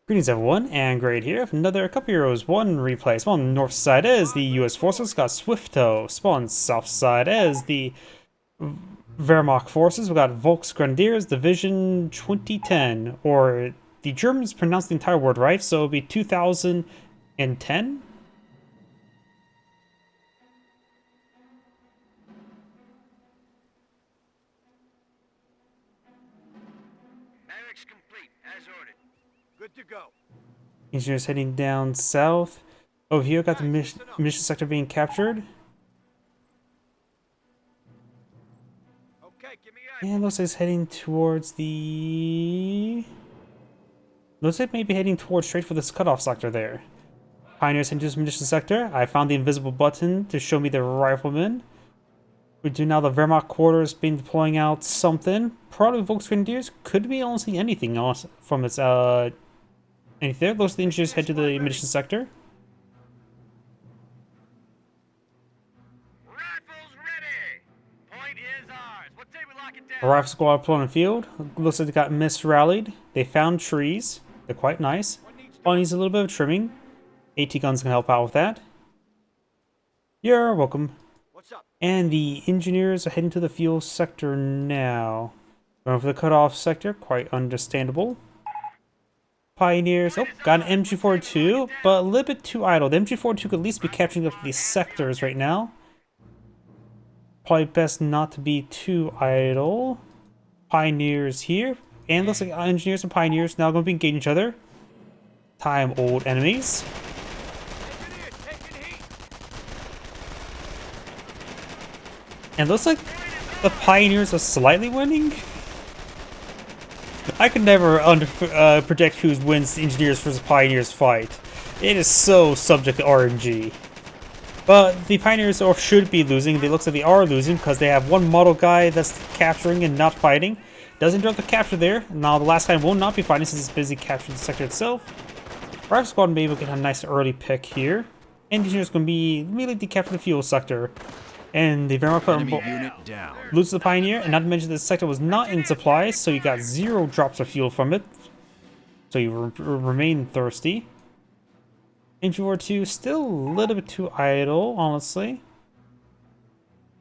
Greetings everyone, and Great here with another Cup Heroes 1 replay. Spawn on the north side is the US forces, got Swifto. Spawn on the south side is the Wehrmacht forces, we got Volksgrenadierdivision2010, or the Germans pronounce the entire word right, so it'll be 2010? Complete, as ordered. Good to go. Engineers heading down south. Over here, got the mission sector being captured. Okay, give me And looks like it's heading towards the... Looks like maybe heading towards straight for this cutoff sector there. Pioneers into this munition sector. I found the invisible button to show me the riflemen. We do now the Wehrmacht quarters been deploying out something. Probably Volksgrenadiers. Could be honestly anything else from its anything there. Those the engineers head to the munition sector. Rifles ready. Point is ours. What say we lock it A down? rifle squad deployed on the field. Looks like they got misrallied. They found trees. They're quite nice. All needs a little bit of trimming. AT guns can help out with that. You're welcome. What's up? And the engineers are heading to the fuel sector now. Going for the cutoff sector, quite understandable. Pioneers, oh, got an MG42, but a little bit too idle. The MG42 could at least be capturing up these sectors right now. Probably best not to be too idle. Pioneers here. And looks like engineers and pioneers now going to be engaging each other. Time old enemies. And looks like the pioneers are slightly winning. I could never predict who wins the engineers versus pioneers fight. It is so subject to RNG. But the pioneers should be losing. It looks like they are losing because they have one model guy that's capturing and not fighting. Doesn't interrupt the capture there. Now the last guy will not be fighting since he's busy capturing the sector itself. Rifle squad may be able to get a nice early pick here. Engineers going to be immediately decapture the fuel sector. And the Wehrmacht loses the Pioneer, and not to mention this sector was not in supply, so you got 0 drops of fuel from it. So you remain thirsty. MG42 still a little bit too idle, honestly.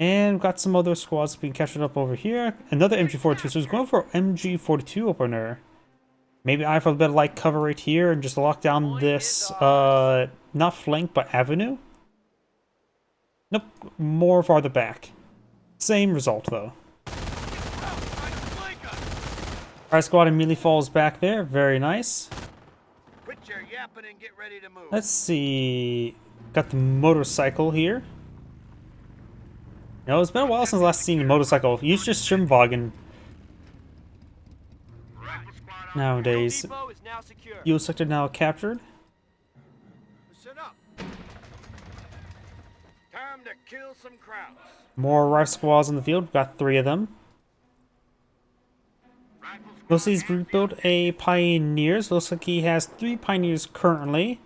And we've got some other squads being captured up over here. Another MG42, so he's going for MG42 opener. Maybe I have a bit of light cover right here and just lock down this, not flank, but avenue. Nope, more farther back. Same result, though. Our squad immediately falls back there. Very nice. Quit your yapping and get ready to move. Let's see. Got the motorcycle here. You know, it's been a while since last seen a motorcycle. Use just Schirmwagen nowadays. Fuel sector now captured. Listen up. Time to kill some crowds. More rifle squads in the field. Got 3 of them. Looks like he's rebuilt a Pioneers. Looks like he has 3 Pioneers currently.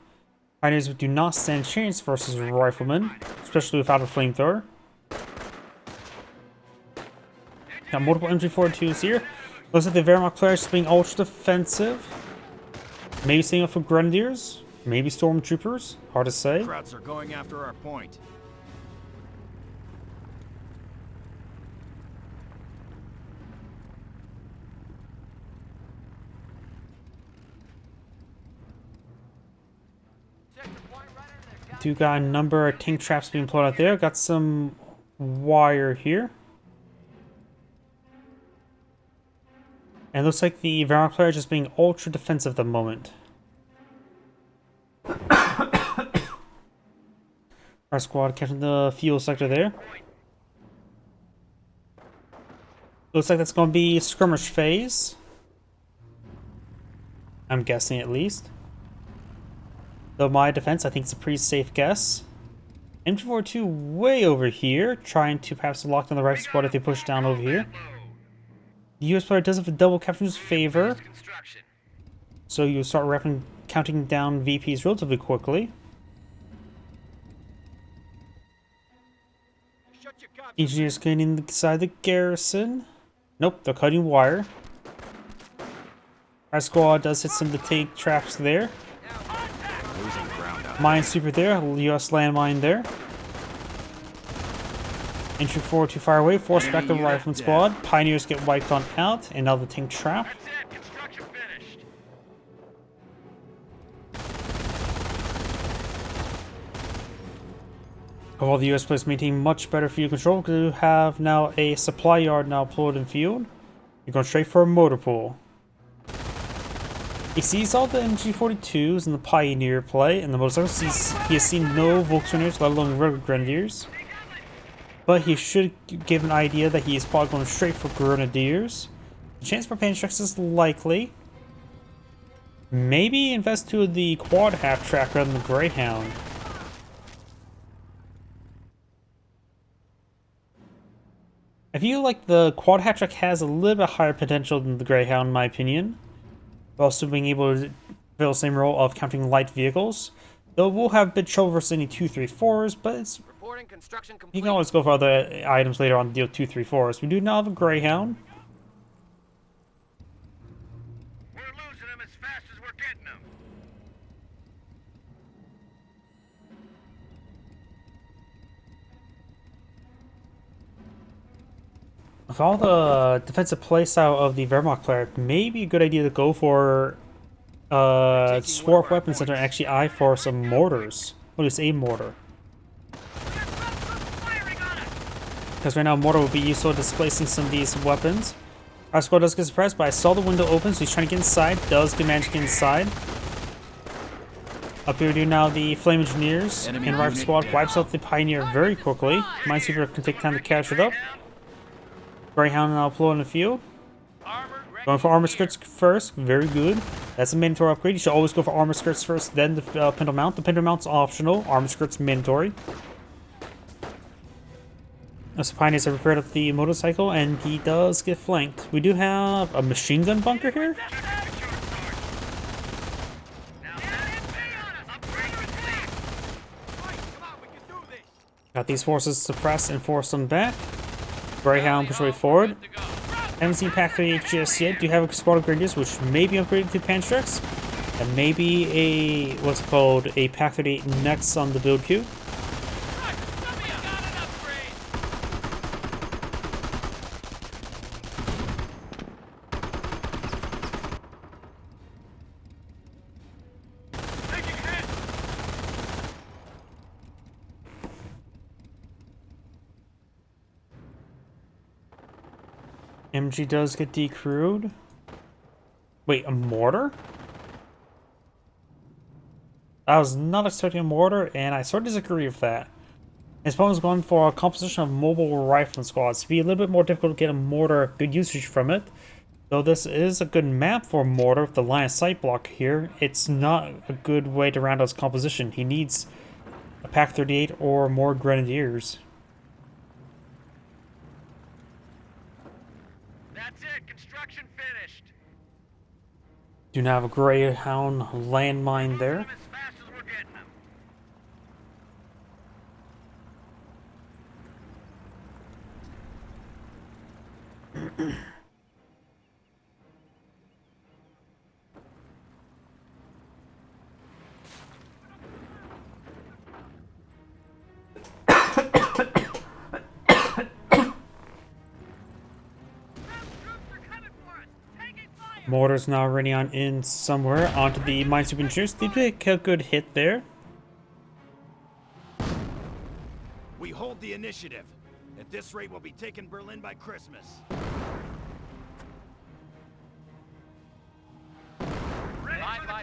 Pioneers do not stand a chance versus Riflemen, especially without a flamethrower. Got multiple MG42s here. Looks like the Wehrmacht players being ultra defensive. Maybe staying up for Grenadiers. Maybe Stormtroopers. Hard to say. Krauts are going after our point. Do got a number of tank traps being pulled out there. Got some wire here. And it looks like the Wehrmacht player is just being ultra defensive at the moment. Our squad capturing the fuel sector there. Looks like that's going to be skirmish phase. I'm guessing at least. Though my defense, I think it's a pretty safe guess. MG42 way over here, trying to perhaps lock down the right squad if they push down over here. The US player does have a double capture in his favor, so you start counting down VPs relatively quickly. Engineers getting inside the garrison. Nope, they're cutting wire. Our squad does hit some of the tank traps there. Losing ground out. Minesweeper there, US landmine there. Entry forward too far away, force back the rifleman squad. Pioneers get wiped on out, and now the tank trap. That's it. Construction finished. Overall, the US players maintain much better field control because you have now a supply yard now deployed in field. You're going straight for a motor pool. He sees all the MG42s and the Pioneer play, and the motorcycles. He has seen no Volksgrenadierdivision, let alone regular Grenadiers. But he should give an idea that he is probably going straight for Grenadiers. The chance for Pantrax is likely. Maybe invest to the quad half track rather than the Greyhound. I feel like the quad half track has a little bit higher potential than the Greyhound, in my opinion. Also being able to fill the same role of counting light vehicles. Though we'll have a bit of trouble versus any 234s, but it's Reporting construction complete. you can always go for other items later on to deal 234s. We do now have a Greyhound. We're losing them as fast as we're getting them. With all the defensive playstyle of the Wehrmacht player, it may be a good idea to go for Swarf Weapon Center and actually eye for some mortars. What is a mortar? Because right now mortar will be useful in displacing some of these weapons. Our squad does get suppressed, but I saw the window open, so he's trying to get inside. Does get manage to get inside. Up here we do now the Flame Engineers Enemy and Rifle unit Squad down. wipes out the Pioneer very quickly. Minesweeper can take time to catch it up. Greyhound now deployed in the field. Going for armor skirts first, very good. That's a mandatory upgrade. You should always go for armor skirts first, then the pintle mount. The pintle mount's optional, armor skirts mandatory. The Pioneers have repaired up the motorcycle, and he does get flanked. We do have a machine gun bunker here. Got these forces suppressed and forced them back. Greyhound push way forward. Haven't seen Pack 38 just yet. Do have a squad of Grenadiers, which may be upgraded to Pantrax. And maybe a, what's it called, a Pack 38 next on the build queue. MG does get decrewed. Wait, a mortar? I was not expecting a mortar, and I sort of disagree with that. His opponent's going for a composition of mobile rifleman squads. To be a little bit more difficult to get a mortar good usage from it. Though this is a good map for a mortar with the line of sight block here, it's not a good way to round out his composition. He needs a Pack 38 or more Grenadiers. That's it. Construction finished. Do not have a Greyhound landmine there. As fast as we're getting them. Mortar's now running on in somewhere onto the Minesweeper Engineers. They did a good hit there. We hold the initiative. At this rate, we'll be taking Berlin by Christmas.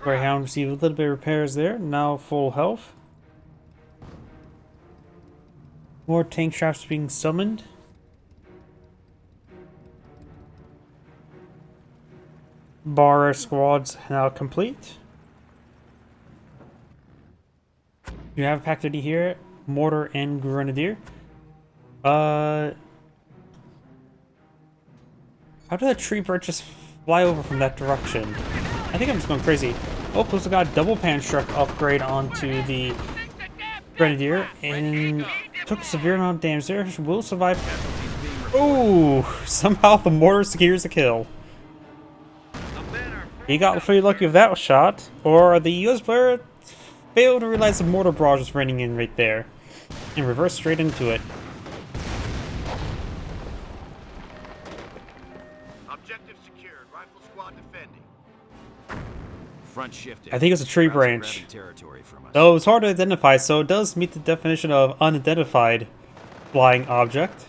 Greyhound received a little bit of repairs there. Now full health. More tank traps being summoned. Bar squads now complete. You have Pack 30 here, Mortar and Grenadier. How did that tree bird just fly over from that direction? I think I'm just going crazy. Oh, plus I got a double pan truck upgrade onto the Grenadier and took a severe amount of damage there. Will survive. Oh, somehow the mortar secures the kill. He got pretty lucky with that shot, or the US player failed to realize the mortar barrage was raining in right there, and reversed straight into it. Objective secured. Rifle squad defending. Front shifted. I think it's a tree Rounds are branch. grabbing territory from us. Though it's hard to identify, so it does meet the definition of unidentified flying object,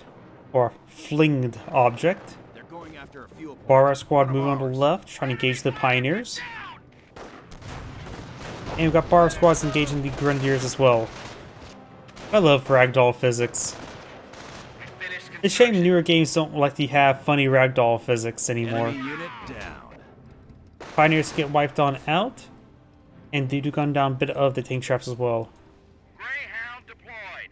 or flinged object. They're going after a fuel point. Bar squad One of moving on the ours. left, trying to engage the pioneers. And we've got bar squads engaging the grenadiers as well. I love ragdoll physics. It's a shame newer games don't like to have funny ragdoll physics anymore. Enemy unit down. Pioneers get wiped on out, and they do gun down a bit of the tank traps as well. Greyhound deployed.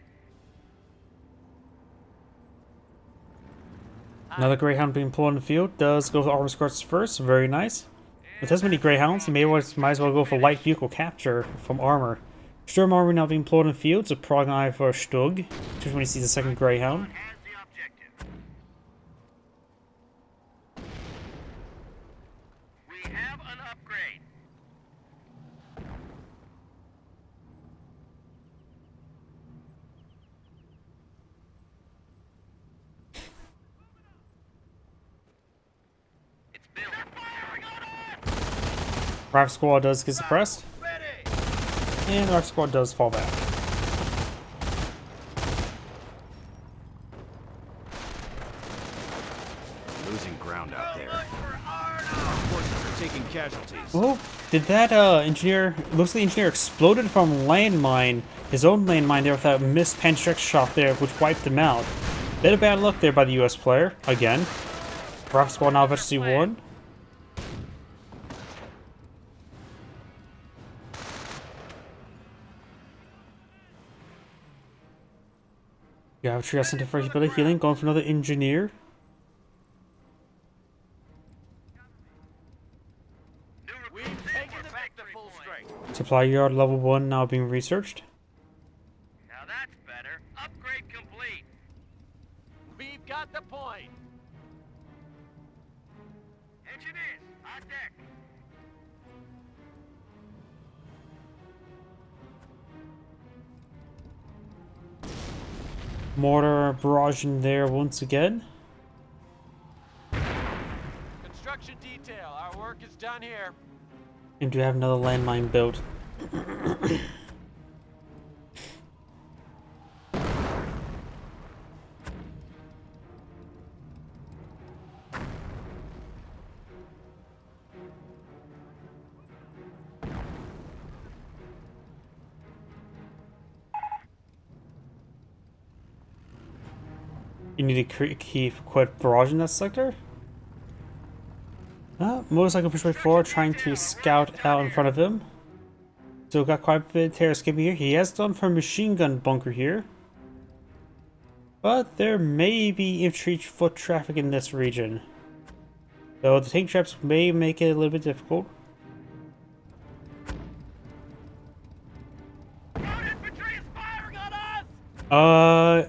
Another Greyhound being pulled in the field does go for armor squads first, very nice. With this many Greyhounds, you might as well go for light vehicle capture from armor. Sturm armor now being pulled in the field, so probably eye for Stug, just when he sees the second Greyhound. Has the objective. We have an upgrade. It's built. They're firing on us! Rifle squad does get suppressed, Ready. and the rifle squad does fall back. Losing ground out there. Forces are taking casualties. Oh, did that engineer, looks like the engineer exploded from landmine, his own landmine there with that missed Pantrix shot there, which wiped him out. Bit of bad luck there by the US player, again. Rifle squad now eventually won. You have a Trios Center for healing, going for another engineer. We've taken the back to full strength. Supply yard level 1 now being researched. Now that's better. Upgrade complete. We've got the point. Engineers, on deck. Mortar barrage in there once again. Construction detail. Our work is done here. And do have another landmine built. You need to keep quite barrage in that sector. Motorcycle push right forward, trying to scout out in front of him. Still got quite a bit of terror escaping here. He has done for a machine gun bunker here. But there may be infantry foot traffic in this region. So the tank traps may make it a little bit difficult. Ground infantry is firing on us!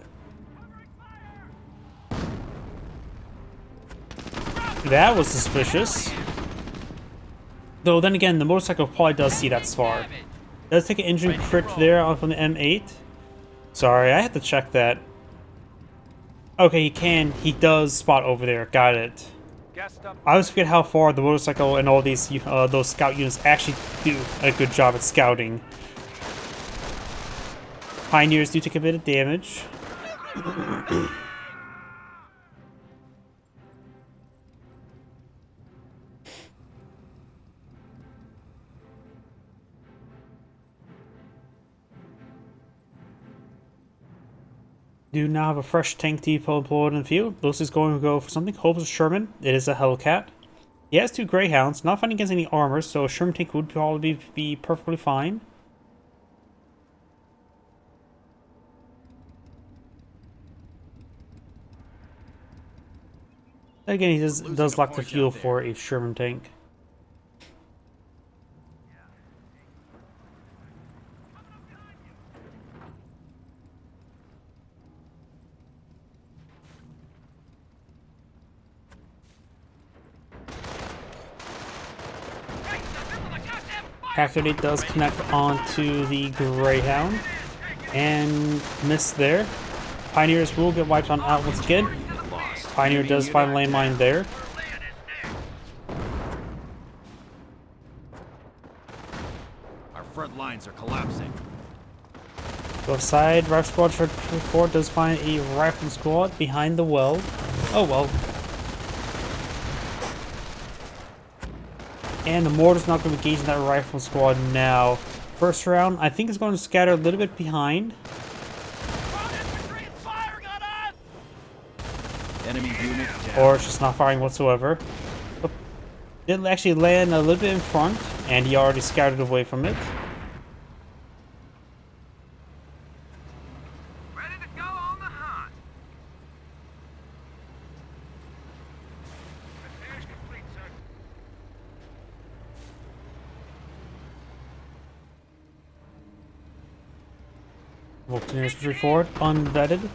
That was suspicious. Though then again, the motorcycle probably does see that far. Does take an engine crit there off on the M8. Sorry, I had to check that. Okay, he does spot over there. Got it. I always forget how far the motorcycle and all these those scout units actually do a good job at scouting. Pioneers do take a bit of damage. Do now have a fresh tank depot employed in the field. This is going to go for something. Hopes Sherman. It is a Hellcat. He has 2 Greyhounds. Not fighting against any armor, so a Sherman tank would probably be perfectly fine. Again, he does lack the fuel for a Sherman tank. Pack 38 does connect onto the Greyhound and miss there. Pioneers will get wiped on out once again. Pioneer does find a landmine there. Our front lines are collapsing. Go side, Rifle Squad 4 does find a Rifle Squad behind the well. Oh well. And the mortar's not going to engage in that Rifle Squad now. First round, I think it's going to scatter a little bit behind. Enemy unit down. Or it's just not firing whatsoever. But did actually land a little bit in front, and he already scattered away from it. Ready to go on the hunt. Repairs complete, sir. Volksgrenadierdivision pushing forward, unvetted.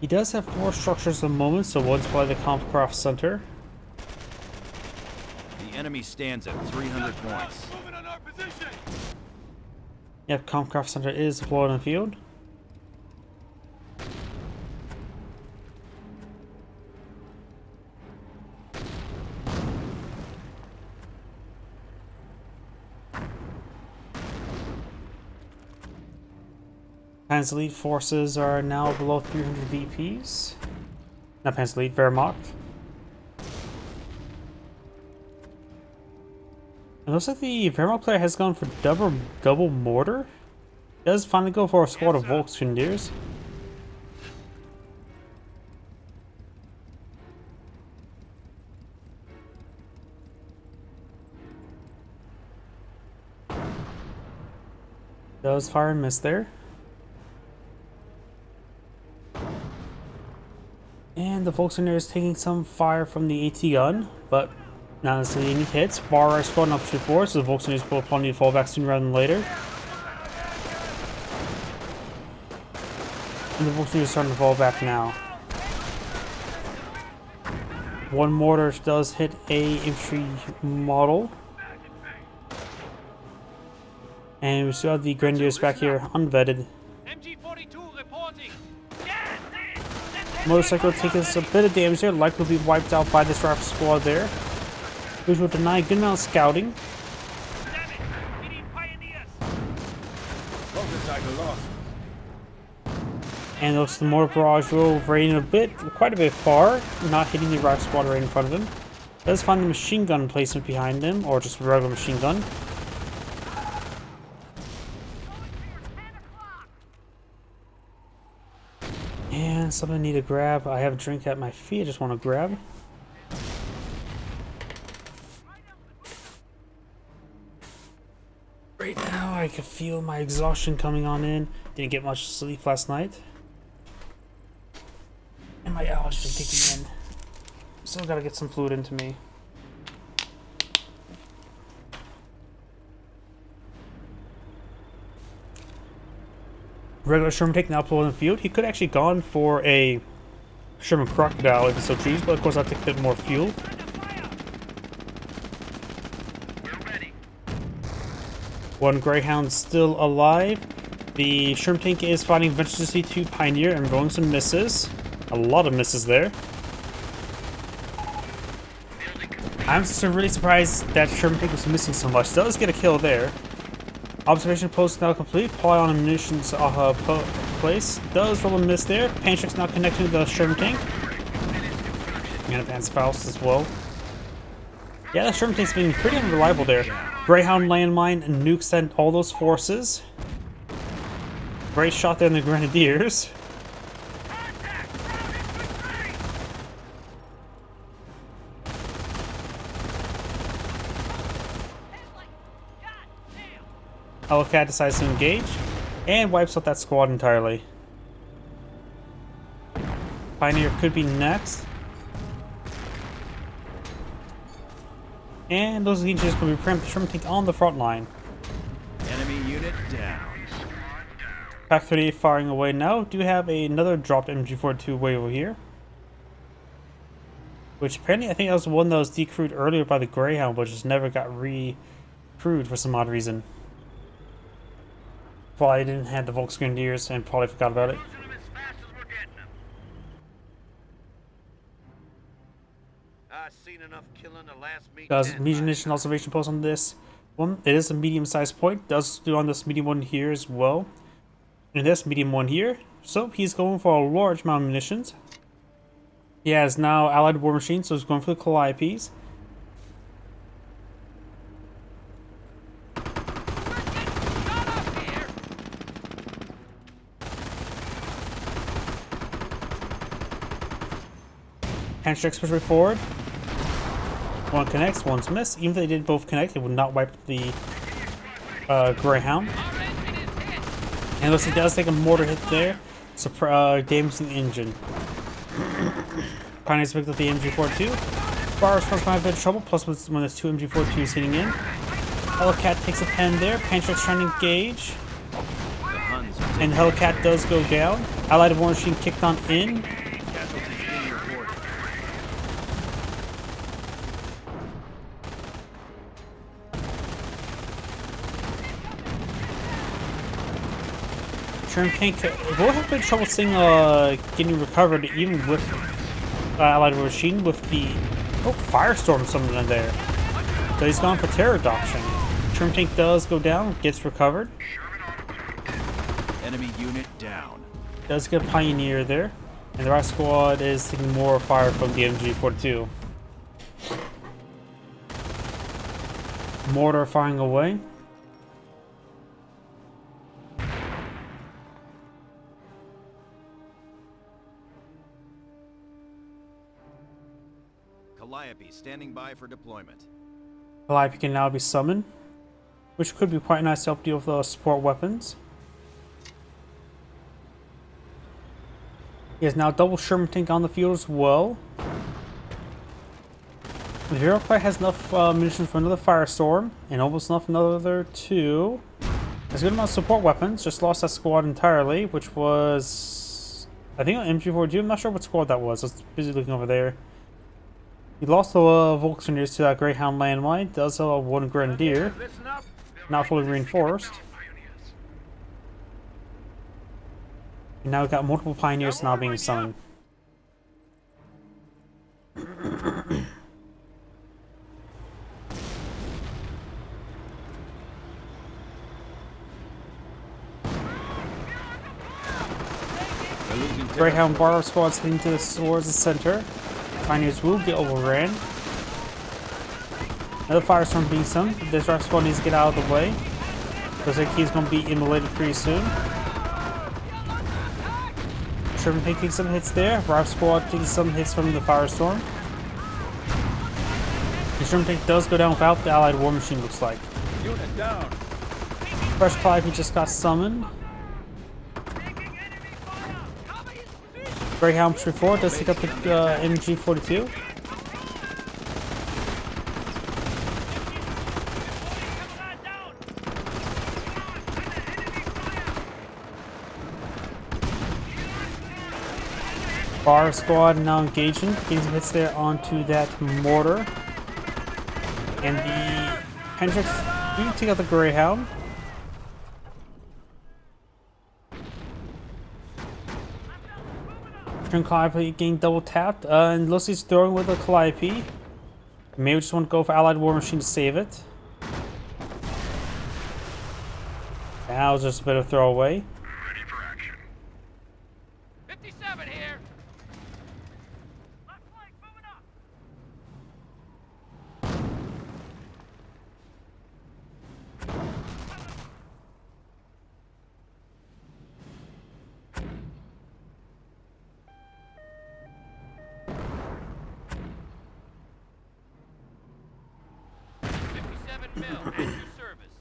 He does have 4 structures at the moment, so one's by the Comcraft Center. The enemy stands at 300 points. Yep, Comcraft Center is deployed on the field. Panzer Elite forces are now below 300 VPs. Not Panzer Elite, Wehrmacht. It looks like the Wehrmacht player has gone for double mortar. He does finally go for a squad of Volksgrenadiers. Does fire and miss there. And the Volksgrenadier is taking some fire from the AT gun, but not necessarily any hits. Bar right squad up to 4, so the Volksgrenadiers will probably need to fall back sooner rather than later. And the Volksgrenadier is starting to fall back now. One mortar does hit a infantry model. And we still have the Grenadiers back here, unvetted. MG42 reporting. Motorcycle taking us a bit of damage there, likely will be wiped out by this rifle squad there, which will deny a good amount of scouting. And looks the mortar barrage will rain quite a bit far, not hitting the rifle squad right in front of him. Does find the machine gun placement behind him, or just a regular machine gun. And something I need to grab. I have a drink at my feet, I just want to grab. Right now I can feel my exhaustion coming on in. Didn't get much sleep last night. And my allergies are kicking in. Still gotta get some fluid into me. Regular Sherman take now pull in the field. He could actually gone for a Sherman Crocodile if he so choose, but of course I'll take a bit more fuel. One Greyhound still alive. The Sherman tank is fighting Venture C2 Pioneer and rolling some misses. A lot of misses there. I'm just really surprised that Sherman tank was missing so much. Does get a kill there. Observation post now complete. Poly on munitions place. Does roll a miss there. Pancheck's now connected to the Sherman tank. And advanced Faust as well. Yeah, the Sherman tank's been pretty unreliable there. Greyhound landmine and nukes sent all those forces. Great shot there in the Grenadiers. Hellcat decides to engage and wipes out that squad entirely. Pioneer could be next. And those engines will be preempted. Sherman tank on the front line. Enemy unit down. Pack 38 firing away now. Do have another dropped MG42 way over here. Which apparently I think that was the one that was decrewed earlier by the Greyhound, but just never got crude for some odd reason. Probably didn't have the Volksgrenadierdivision and probably forgot about it. Losing them as fast as we're getting them. I've seen enough killing the last meet. Does munition observation post on this one? It is a medium-sized point. Does do on this medium one here as well. And this medium one here. So he's going for a large amount of munitions. He has now allied war machines, so he's going for the Calliopes. Handshakes push way forward. One connects, one's missed. Even if they did both connect, it would not wipe the Greyhound. And looks like he does take a mortar hit there. Damaging the engine. Pioneers picked up the MG42. Bar response might have a bit of trouble, plus when there's two MG42s hitting in. Hellcat takes a pen there. Pancak's trying to engage. And Hellcat does go down. Allied war machine kicked on in. Sherm tank will have a bit of trouble seeing getting recovered even with allied war machine with the firestorm something in there. So he's gone for terror adoption. Sherm tank does go down, gets recovered. Enemy unit down. Does get a pioneer there, and the rest squad is taking more fire from the MG42. Mortar firing away. Calliope standing by for deployment. Calliope can now be summoned, which could be quite nice to help deal with the support weapons. He has now double Sherman tank on the field as well. The Hero Player has enough munitions for another Firestorm, and almost enough for another two. Has a good amount of support weapons, just lost that squad entirely, which was, I think, on MG42. I'm not sure what squad that was. I was busy looking over there. He lost the Volksgrenadierdivision to that Greyhound landmine. Does have one Grenadier, not fully reinforced. And now we've got multiple Pioneers now being summoned. Greyhound Borrow squads heading to the towards the center. Pioneers will get overran. Another Firestorm being summoned. This Drive squad needs to get out of the way. Looks like he's going to be immolated pretty soon. Sherman taking some hits there. Drive squad taking some hits from the Firestorm. The Sherman tank does go down without the allied war machine, looks like. Unit down. Fresh Calliope just got summoned. Greyhound push forward does take up the MG42. Bar squad now engaging, getting some hits there onto that mortar. And the Hendrix do take out the Greyhound. Calliope getting double tapped, and looks like he's throwing with a Calliope. Maybe we just want to go for allied war machine to save it. That was just a bit of throwaway. Ready for action. 57 here. Left flank moving up. Mil at your service.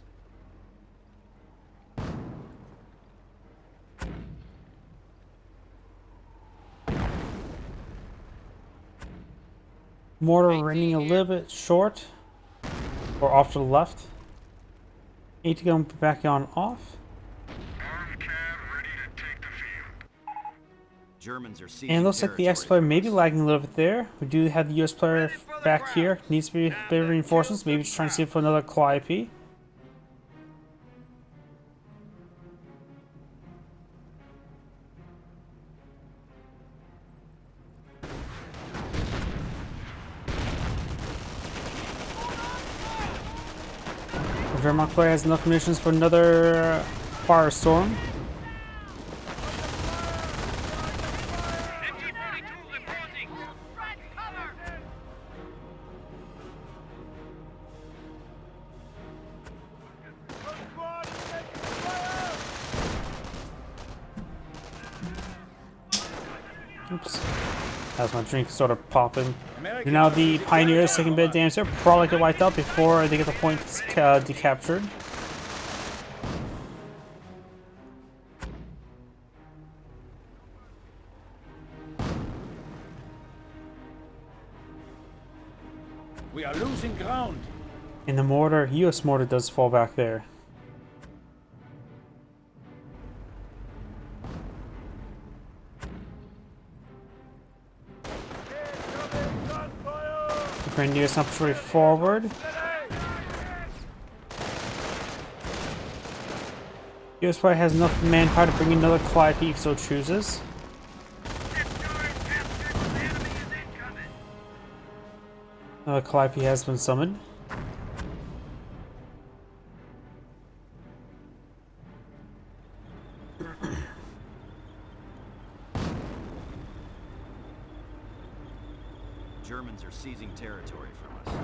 Mortar running a little bit short, or off to the left. Need to go back on off. Armed cab ready to take the field. Germans are seizing And it looks like the X player may be lagging a little bit there. We do have the US player back here. Needs to be a bit of reinforcements. Maybe just trying to see for another Calliope. Vermont player has enough munitions for another firestorm. Oops. As my drink sort of popping. Now the Pioneers taking a bit of damage there. Probably get wiped out before they get the points decaptured. We are losing ground. And the mortar, US mortar does fall back there. Grenadiers now push forward. US probably has enough manpower to bring another Calliope if so chooses. Another Calliope has been summoned. Germans are seizing territory from us.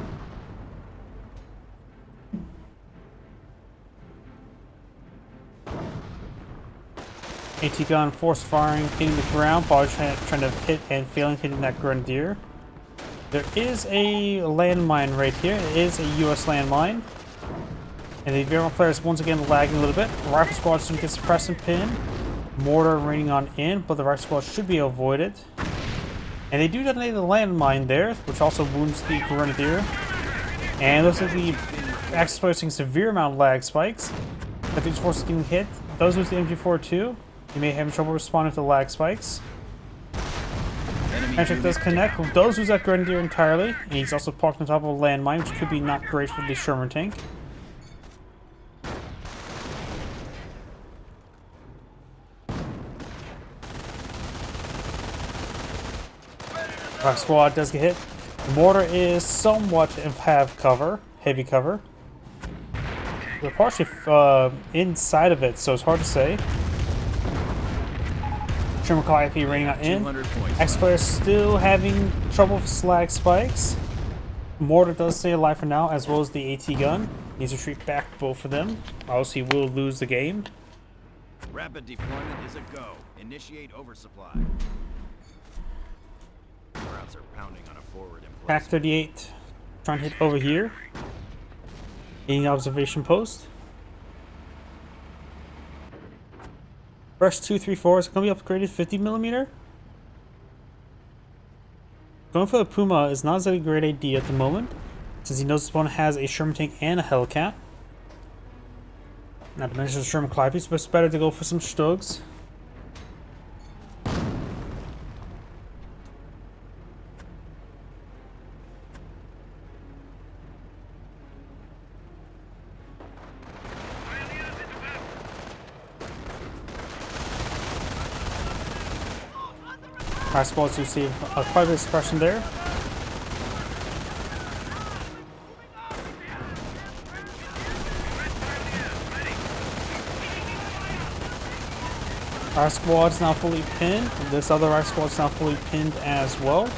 AT gun force firing, hitting the ground, probably trying to hit and failing hitting that Grenadier. There is a landmine right here. It is a US landmine. And the Vermont player is once again lagging a little bit. Rifle squad soon gets suppressed and pinned. Mortar raining on in, but the rifle squad should be avoided. And they do detonate the landmine there, which also wounds the Grenadier. And looks like the Axis player seeing severe amount of lag spikes. But these forces getting hit. Those with the MG4 too. You may have trouble responding to the lag spikes. Magic does connect. Does lose that Grenadier entirely. And he's also parked on top of a landmine, which could be not great for the Sherman tank. Our squad does get hit. The mortar is somewhat have cover, heavy cover. We're partially inside of it, so it's hard to say. Sherman Calliope raining on in. X-Player still having trouble with slag spikes. Mortar does stay alive for now, as well as the AT gun. Needs to retreat back, both of them. Obviously, will lose the game. Rapid deployment is a go. Initiate oversupply. Rounds are pounding on a forward Pack 38 trying to hit over here. Getting observation post. Brush 234 is going to be upgraded 50mm. Going for the Puma is not exactly a great idea at the moment, since he knows this opponent has a Sherman tank and a Hellcat. Not to mention the Sherman Calliope, so it's better to go for some Stugs. Our squads receive quite a bit of suppression there. Our squad's now fully pinned. This other our squad's now fully pinned as well.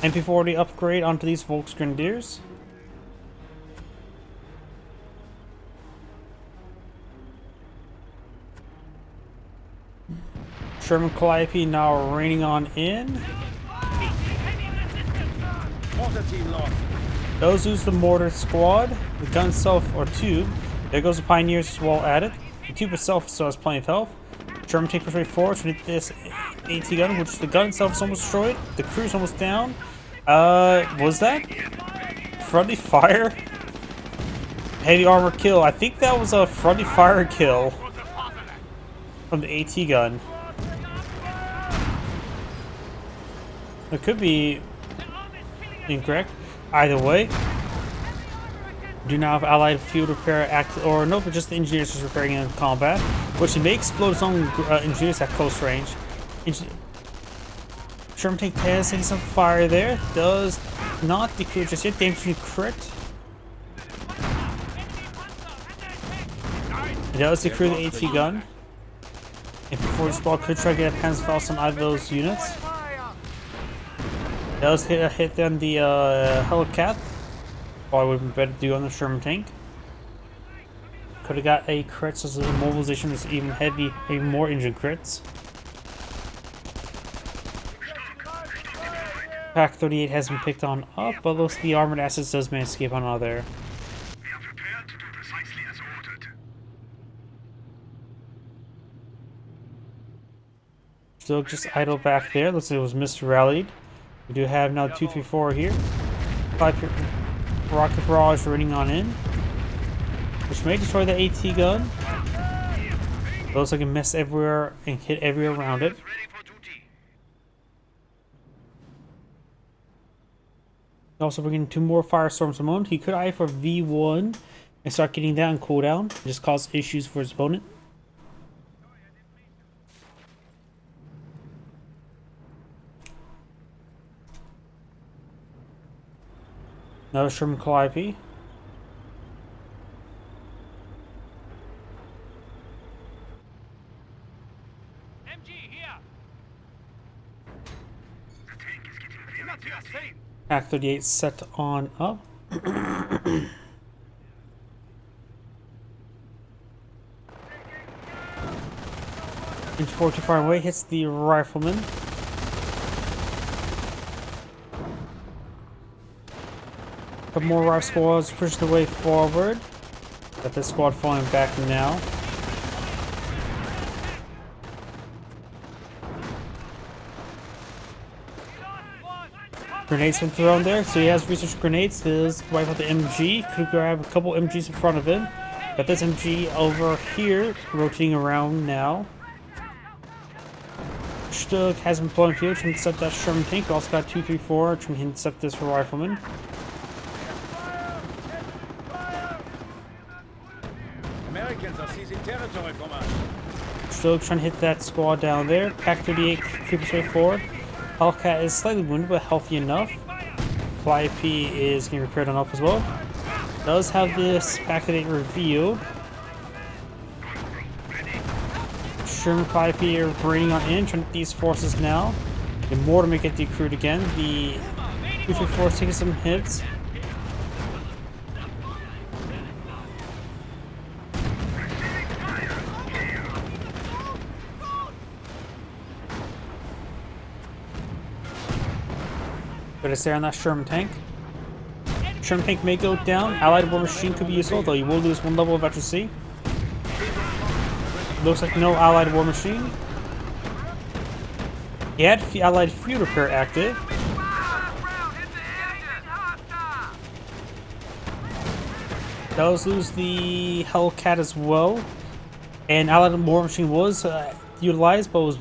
MP40 upgrade onto these Volksgrenadierdivision. Sherman Calliope now raining on in. Those who's the mortar squad. The gun itself, or tube. There goes the Pioneers as well at it. The tube itself still has plenty of health. Sherman takes straight forward to hit this AT gun, which the gun itself is almost destroyed. The crew's almost down. Was that friendly fire? Heavy armor kill. I think that was a friendly fire kill from the AT gun. It could be incorrect. Either way, do now have allied field repair act, or no, but just the engineers just repairing in combat, which may explode its own engineers at close range. Sherman tank taking some fire there. Does not decrew just yet. Damaging crit. It does decrew the AT gun. And before the squad could try to get a Panzerfaust on either of those units. It does hit a hit on the Hellcat. Probably would have been better to do on the Sherman tank. Could have got a crit, so the immobilization was even heavy, even more engine crits. Pack 38 has been picked on up, but looks like the armored assets does manage to escape on out of there. We are prepared to do precisely as ordered. Still just idle back there. Looks like it was misrallied. We do have now 234 here. 5 rocket barrage running on in, which may destroy the AT gun. Looks like it missed everywhere and hit everywhere around it. Also bringing 2 more Firestorms alone. He could eye for V1 and start getting that on cooldown. Just cause issues for his opponent. Another Sherman Calliope. MG here. The tank is getting very dirty. Pack 38 set on up. Inch 4 too far away, hits the rifleman. A couple more rifle squads push the way forward. Got this squad falling back now. Grenades been thrown there, so he has research grenades. His wipe out the MG. Could grab a couple MGs in front of him. Got this MG over here, rotating around now. Stug has been pulling field, trying to intercept that Sherman tank. Also got 234, trying to intercept this rifleman. Americans are seizing territory from us. Stug trying to hit that squad down there. Pack 38 creeps his way forward. Hellcat is slightly wounded, but healthy enough. Calliope is getting repaired on up as well. Does have this Pack 38 revealed. Sherman Calliope are bringing on in, trying to hit these forces now. The more to make it decrewed again. The 234 is taking some hits. But it's there on that Sherman tank. Sherman tank may go down. Allied war machine could be useful, though you will lose 1 level of veterancy. Looks like no allied war machine. He had the allied field repair active. Does lose the Hellcat as well. And allied war machine was utilized, but was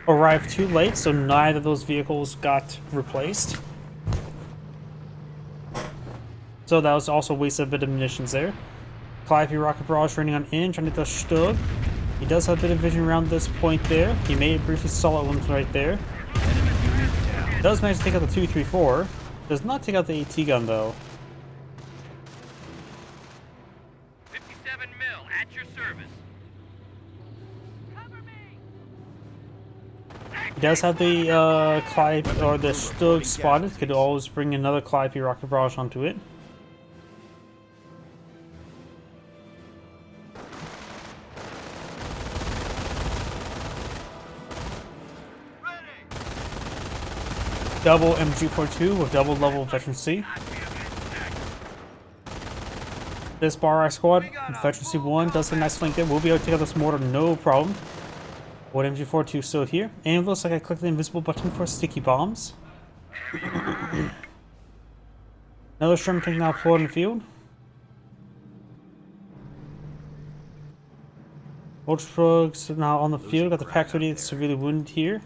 arrived too late, so neither of those vehicles got replaced. So that was also a waste of a bit of munitions there. Calliope rocket barrage running on in, trying to hit the Stug. He does have a bit of vision around this point there. He may briefly stall at one right there. Does manage to take out the 234. Does not take out the AT gun though. 57 mil at your service. He does have the Calliope or the Stug spotted. Could always bring another Calliope rocket barrage onto it. Double MG42 with double level veterancy. This bar squad, veterancy 1, does a nice flank there. We'll be able to take out this mortar, no problem. What MG42 still here. And it looks like I clicked the invisible button for sticky bombs. Another Sherman tank now deployed in the field. Volksgrenadierdivision now on the field. Got the Pack 38 severely wounded here.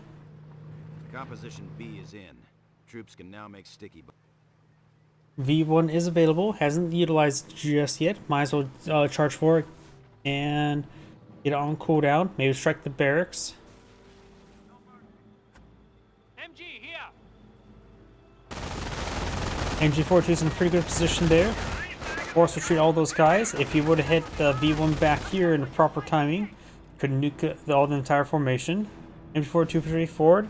Composition B is in. Troops can now make sticky. V1 is available. Hasn't utilized just yet. Might as well charge for it and get it on cooldown. Maybe strike the barracks. MG MG42 is in a pretty good position there. Force retreat all those guys. If you would have hit the V1 back here in the proper timing, could nuke the entire formation. MG42 pretty forward.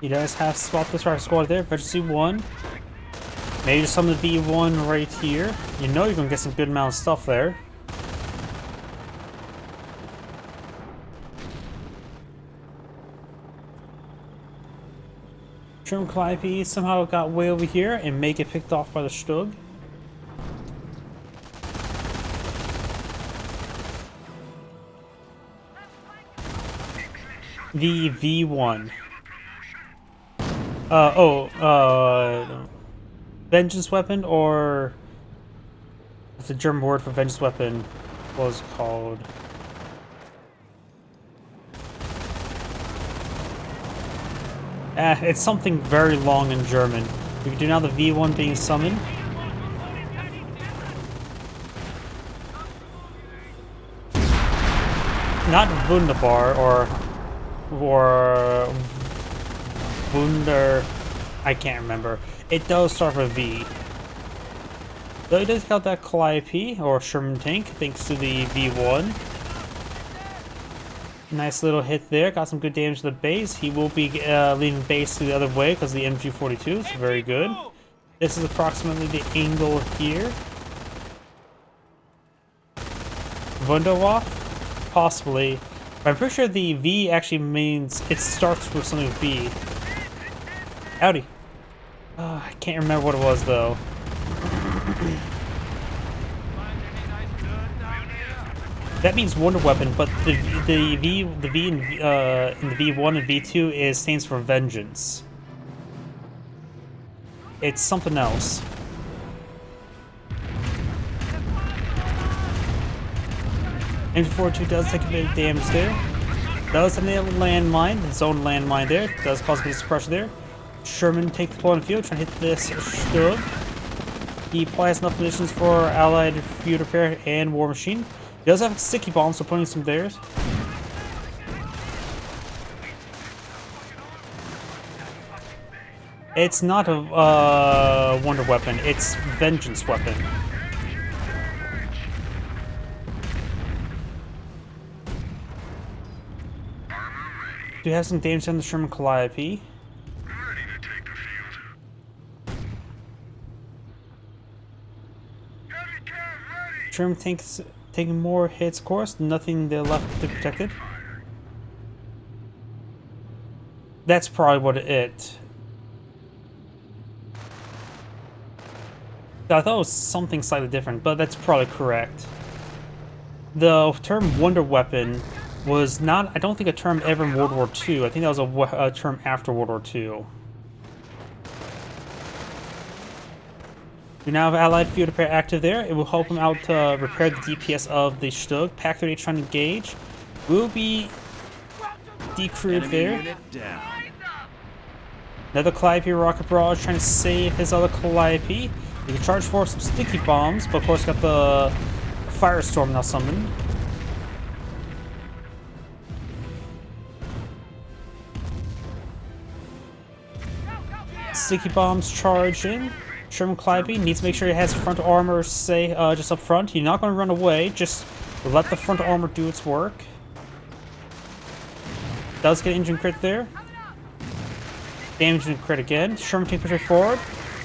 He does have to spot this right squad there. Emergency 1. Maybe just summon the V1 right here. You know you're going to get some good amount of stuff there. Trim Calliope somehow got way over here and may get picked off by the Stug. The V1. Vengeance weapon, or what's the German word for vengeance weapon? What was it called? It's something very long in German. We can do now the V1 being summoned. Not Wunderbar or Wunder. I can't remember. It does start with V. Though he does got that Calliope or Sherman tank thanks to the V1. Nice little hit there. Got some good damage to the base. He will be leaving base the other way because the MG42 is very good. This is approximately the angle here. Wunderwaffe? Possibly. But I'm pretty sure the V actually means it starts with something V. Howdy. I can't remember what it was though. That means wonder weapon, but the V in the V1 and V2 stands for vengeance. It's something else. MG42 does take a bit of damage there. Does have a landmine, his own landmine there. Does cause a bit of suppression there. Sherman take the point of field, trying to hit this Stug. He probably has enough positions for Allied Field Repair and War Machine. He does have sticky bombs, so putting some theirs. It's not a wonder weapon, it's vengeance weapon. Do have some damage on the Sherman Calliope. Sherman tanks taking more hits, of course. Nothing there left to be protected. That's probably what it. I thought it was something slightly different, but that's probably correct. The term wonder weapon was not, I don't think, a term ever in World War II. I think that was a term after World War II. We now have Allied Field Repair active there. It will help him out to repair the DPS of the Stug. Pack 38 trying to engage. Will be decrewed there. Another Calliope rocket barrage trying to save his other Calliope. You can charge for some sticky bombs, but of course got the Firestorm now summoned. Sticky bombs charge in. Sherman Calliope needs to make sure he has front armor, say, just up front. You're not going to run away, just let the front armor do its work. Does get engine crit there. Damage and crit again. Sherman takes push forward.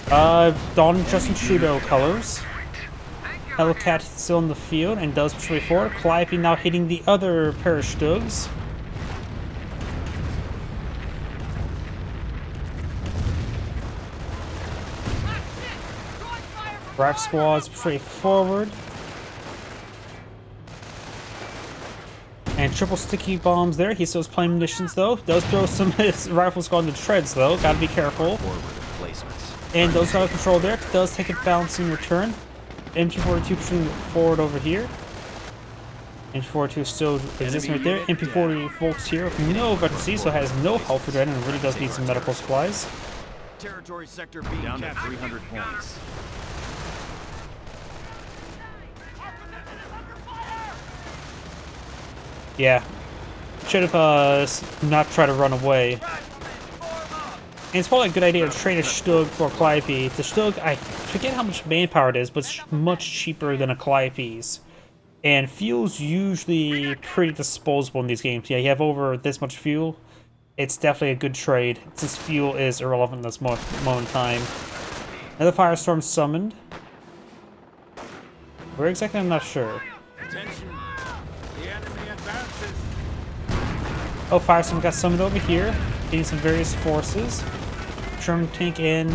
Don Justin Trudeau colors. Hellcat still in the field and does push forward. Calliope now hitting the other pair of Stugs. Rack squads straight forward. And triple sticky bombs there. He still has plenty of munitions though. Does throw some of his rifle squad into treads though. Gotta be careful. And those got control there. Does take a bounce in return. MG42 pushing forward over here. MG42 still existing right there. MP40 Volks here with no veteran, so has no health for and really does need some medical supplies. Territory sector being down to 300 points. Yeah. should have not tried to run away. And it's probably a good idea to train a Stug for a Calliope. The Stug, I forget how much manpower it is, but it's much cheaper than a Calliope's. And fuel's usually pretty disposable in these games. Yeah, you have over this much fuel. It's definitely a good trade, since fuel is irrelevant in this moment in time. Another Firestorm summoned. Where exactly? I'm not sure. Attention. The enemy advances. Oh, Firestorm got summoned over here, getting some various forces. Sherman Tank and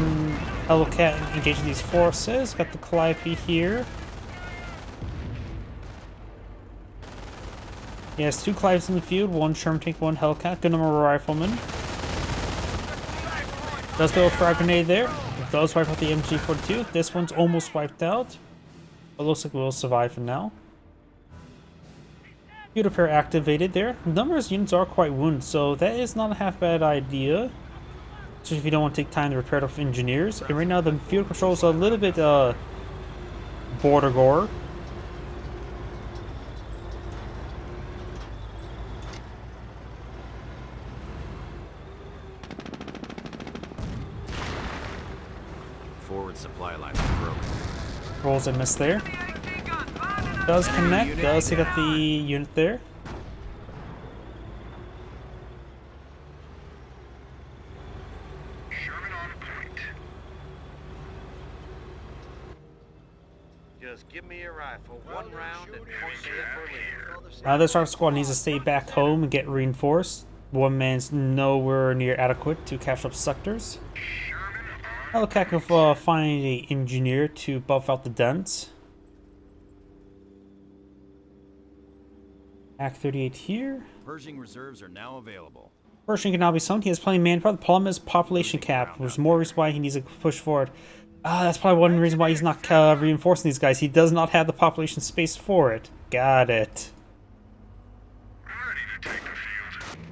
Hellcat engaging these forces. Got the Calliope here. He has 2 Clives in the field, 1 Sherman Tank, 1 Hellcat, good number of riflemen. Does throw a frag grenade there. It does wipe out the MG42. This one's almost wiped out. It looks like we'll survive for now. Field repair activated there. Numerous units are quite wounded, so that is not a half bad idea. Especially if you don't want to take time to repair it with engineers. And right now the field control is a little bit border gore. Forward supply line is broken. Rolls a miss there. Does connect, does take out the unit there. Sherman on point. Just give me a rifle, one round, and point me at Berlin. This Rifle Squad needs to stay back home and get reinforced. One man's nowhere near adequate to capture up sectors. Hellcat can find an engineer to buff out the dents. Act 38 here. Pershing reserves are now available. Pershing can now be summoned. He has plenty of manpower. The problem is population cap. There's more reason why he needs to push forward. That's probably one reason why he's not reinforcing these guys. He does not have the population space for it. Got it. Ready to take the field.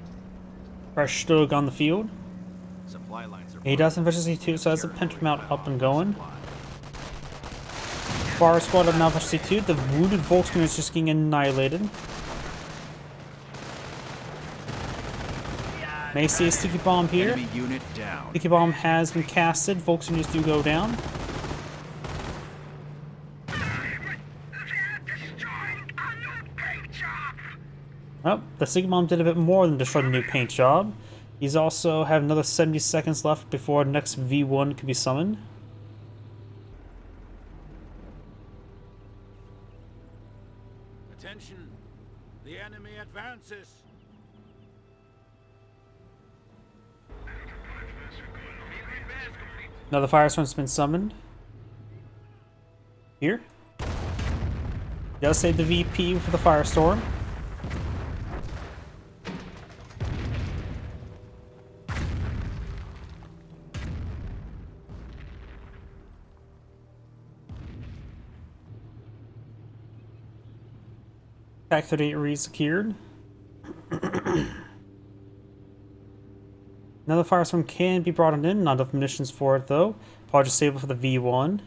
Fresh Stug on the field. Supply lines are He does have efficiency too, so has the Panther mount up and going. Fire squad of now efficiency 2. The wounded Volksgrenadierdivision is just getting annihilated. May see a sticky bomb here. enemy unit down. Sticky bomb has been casted. Volksgrenadierdivision do go down. Oh, the sticky bomb did a bit more than destroy the new paint job. He's also have another 70 seconds left before next V1 can be summoned. Attention. The enemy advances. Another Firestorm's been summoned. Here. Does save the VP for the Firestorm. Act 38 re-secured. Another Firestorm can be brought in, not enough munitions for it though. Probably just save it for the V1.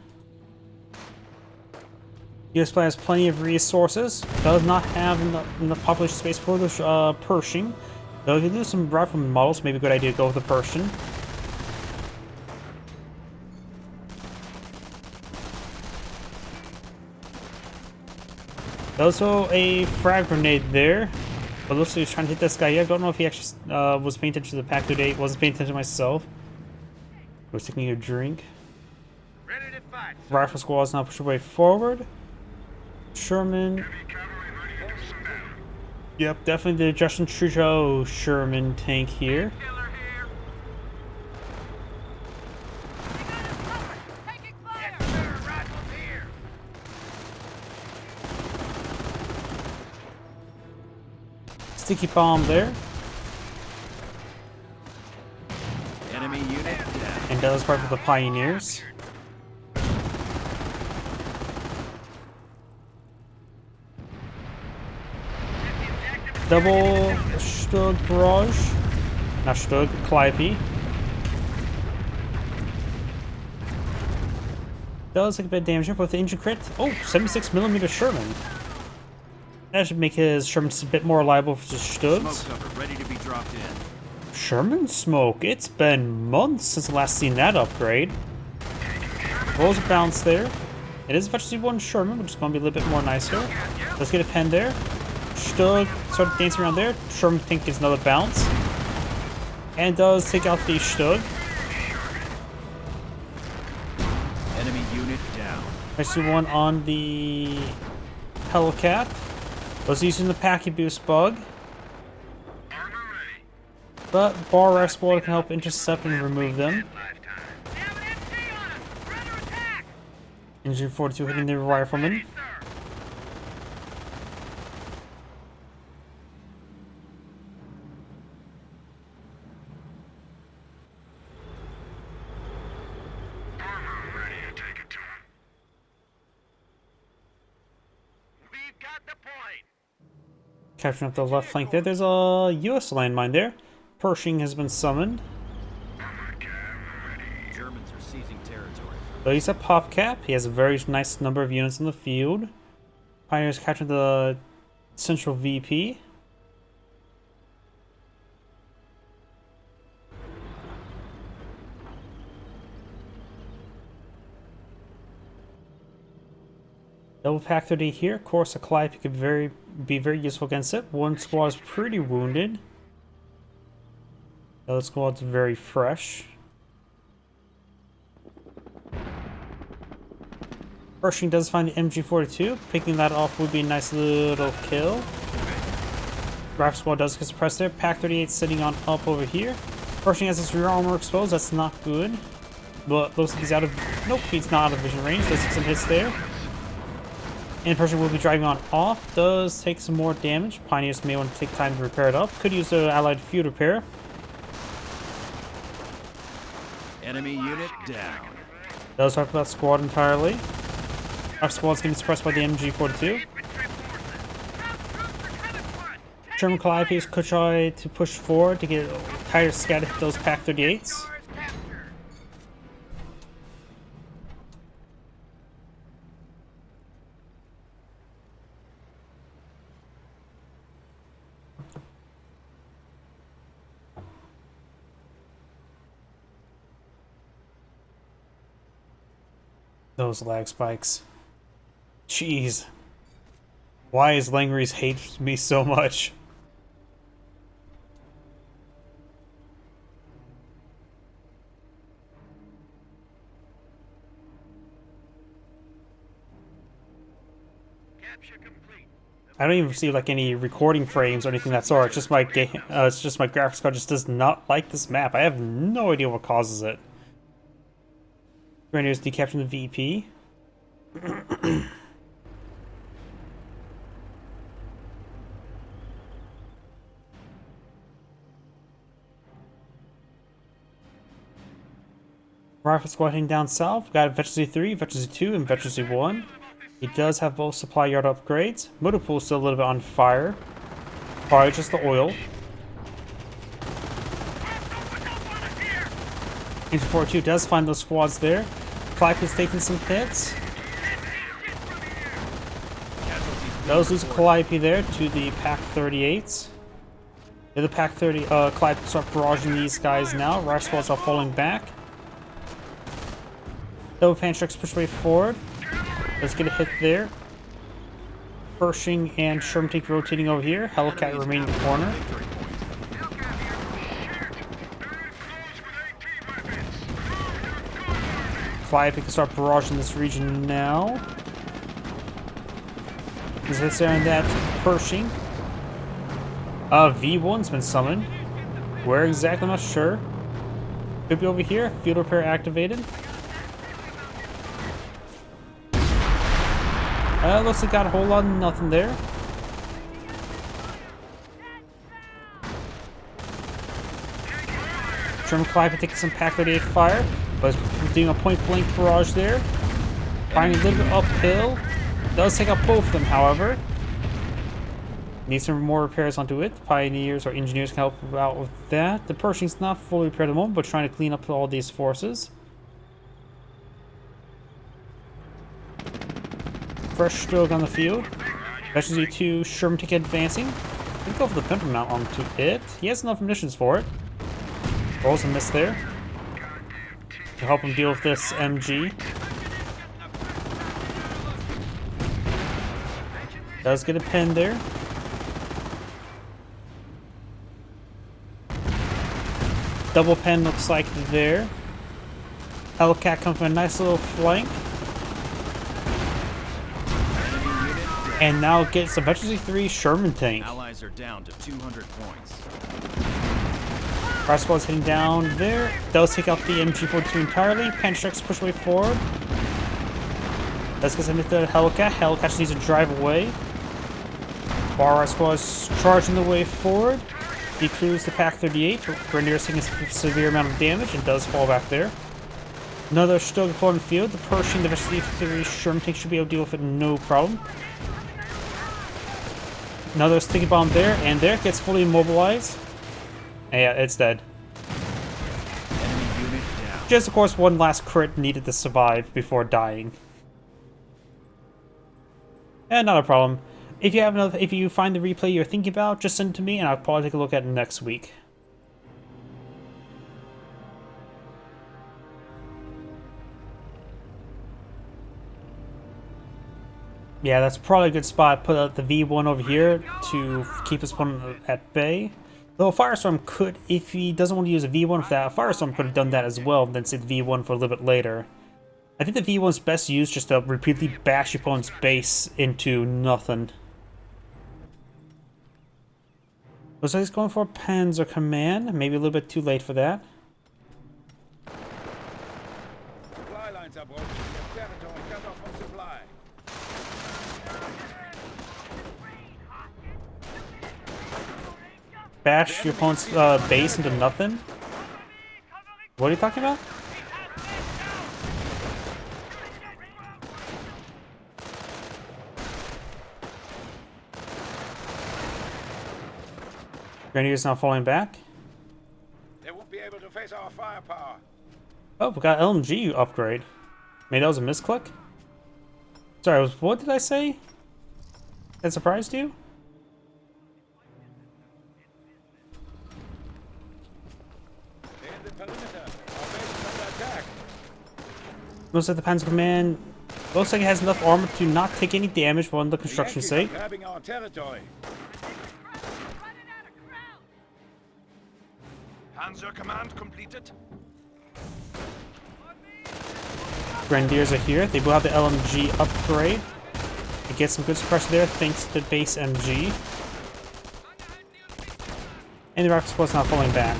US has plenty of resources. Does not have enough population space for the Pershing. Though if you lose some rifleman models, maybe a good idea to go with the Pershing. Also a frag grenade there. But looks like he's trying to hit this guy. Yeah, I don't know if he actually was paying attention to the pack today. Wasn't paying attention to myself. I was taking a drink. Ready to fight. Rifle squad is now pushing way forward. Sherman. Yep, definitely the Justin Trudeau Sherman tank here. Killer here. Yes, sir. Rifles here. Sticky bomb there. Enemy unit down. And does part with the Pioneers. Double Stug barrage. Not Stug, Calliope. Does take a bit of damage with the engine crit. Oh, 76mm Sherman. That should make his Shermans a bit more reliable for his Smoke Studs. cover ready to be dropped in. Sherman smoke. It's been months since the last seen that upgrade. Rolls a bounce there. It is efficiency 1 Sherman, which is going to be a little bit more nicer. Let's get a pen there. Stud started dancing around there. Sherman think gets another bounce. And does take out the Stud. Enemy unit down. Efficiency 1 on the Hellcat. Was using the Packy Boost bug. Armor ready. But Bar Rifle Squad can help intercept and remove them. They have an MG on us! We're under attack! Engine 42 hitting the rifleman. Sir! Armor ready to take it to him. We've got the point! Capturing up the left flank there. There's a US landmine there. Pershing has been summoned. Armor cab ready. Germans are seizing territory. So he's at PopCap. He has a very nice number of units in the field. Pioneers captured the central VP. Double pack 30 here. Of course, a Calliope could be very useful against it. One squad is pretty wounded. The other squad's very fresh. Pershing does find the MG42. Picking that off would be a nice little kill. Rifle squad does get suppressed there. Pack 38 sitting on up over here. Pershing has his rear armor exposed. That's not good. But looks like he's out of... Nope, he's not out of vision range. Does take some hits there. And Pershing will be driving on off. Does take some more damage. Pioneers may want to take time to repair it up. Could use the allied field repair. Enemy unit down. Does wipe that squad entirely. Our squad's getting suppressed by the MG42. German Calliopes could try to push forward to get tighter scat at those Pack 38s. Those lag spikes. Jeez. Why is Langeries hate me so much? Capture complete. I don't even see like any recording frames or anything of that sort. It's just my game. It's just my graphics card just does not like this map. I have no idea what causes it. Grenadiers decapturing the VP. Rifle squad heading down south. Got Veterancy 3, Veterancy 2, and Veterancy 1. He does have both supply yard upgrades. Motor pool still a little bit on fire. Probably just the oil. Engine 42 does find those squads there. Clive is taking some hits. Does lose a Calliope there to the Pack 38s. The other Pack 30, Clive can start barraging these guys now. Rifle squads are falling back. Double Pantrix push way forward. Let's get a hit there. Pershing and Sherman take rotating over here. Hellcat remaining in the corner. Calliope can start barraging this region now. There's hits there on that Pershing. V1's been summoned. Where exactly, I'm not sure. Could be over here. Field repair activated. Looks like got a whole lot of nothing there. German Calliope taking some Pack 38 fire, but doing a point blank barrage there. Finding a little bit uphill. Does take out both of them, however. Needs some more repairs onto it. The Pioneers or Engineers can help out with that. The Pershing's not fully repaired at the moment, but trying to clean up all these forces. Fresh stroke on the field. Specialty 2 Sherman tank advancing. Let's go for the pimper mount onto it. He has enough munitions for it. Rolls a miss there. To help him deal with this MG. Does get a pen there. Double pen looks like there. Hellcat comes from a nice little flank. And now gets a Veteran 3 Sherman tank. Allies are down to 200 points. Fire squad's heading down there. Does take out the MG42 entirely. Pan strikes push way forward. Does get into the Hellcat. Hellcat just needs to drive away. Bar squad's charging the way forward. Decrews the Pack 38. Grenadiers taking a severe amount of damage and does fall back there. Another still deployed in the field. The Pershing, the Veteran 3 Sherman tank should be able to deal with it no problem. Another sticky bomb there, and there gets fully immobilized. And yeah, it's dead. Enemy unit down. Just, of course, one last crit needed to survive before dying. And not a problem. If you have another, if you find the replay you're thinking about, just send it to me, and I'll probably take a look at it next week. Yeah, that's probably a good spot. Put out the V1 over here to keep his opponent at bay. Though Firestorm could, if he doesn't want to use a V1 for that, Firestorm could have done that as well, and then save the V1 for a little bit later. I think the V1 is best used just to repeatedly bash your opponent's base into nothing. Looks like he's going for Panzer Command. Maybe a little bit too late for that. Supply lines are broken. Your territory cut off from supply. Bash your opponent's base into nothing? What are you talking about? Grenadiers now falling back. They won't be able to face our firepower. Oh, we got LMG upgrade. Maybe that was a misclick? Sorry, what did I say? That surprised you? They're in the perimeter. Our base is under attack. Looks like the Panzer Command looks like it has enough armor to not take any damage on the construction The Yankees site. are grabbing our territory. Panzer command completed. Grenadiers are here. They will have the LMG upgrade. They get some good suppression there thanks to the base MG. And the rocket squad's not falling back.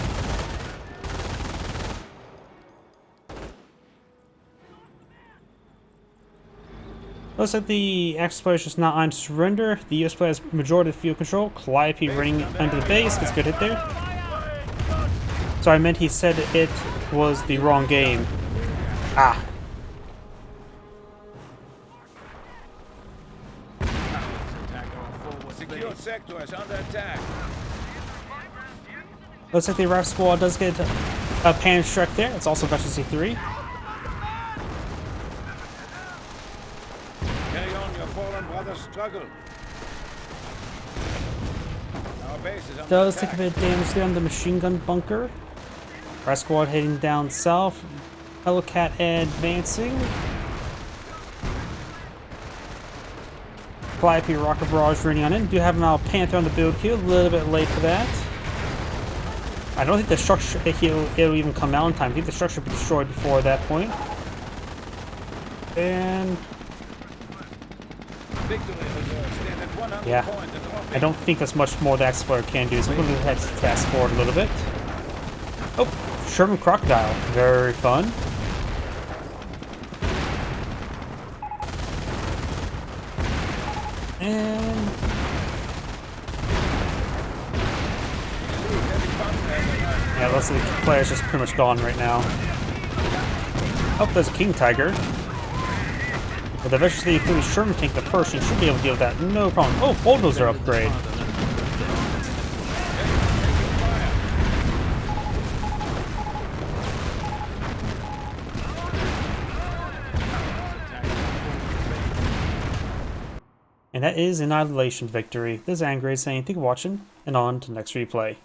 Looks like the Axis player is just not on surrender. The US player has majority of field control. Calliope running under the base. Gets a good hit there. So I meant he said it was the wrong game. Ah. Secure sector is under attack. Looks like the RAF squad does get a pan strike there. It's also Veteran C3. Carry on, your fallen brothers struggle. Our base is under Does attack. take a bit of damage there on the machine gun bunker. RAF squad heading down south. Hellcat advancing. Calliope rocket barrage running on in. Do have now Panther on the build here. A little bit late for that. I don't think the structure it'll even come out in time. I think the structure will be destroyed before that point. And Victory reserves stand at 100 yeah, points at the I don't think there's much more the Axis player can do. So we're going to head fast forward a little bit. Oh, Sherman Crocodile. Very fun. And yeah, looks like the player's just pretty much gone right now. Oh, there's a King Tiger. But eventually, if the Sherman tank, the Pershing, should be able to deal with that. No problem. Oh, bulldozer upgrade. And that is Annihilation victory. This is Angry saying thank you for watching, and on to the next replay.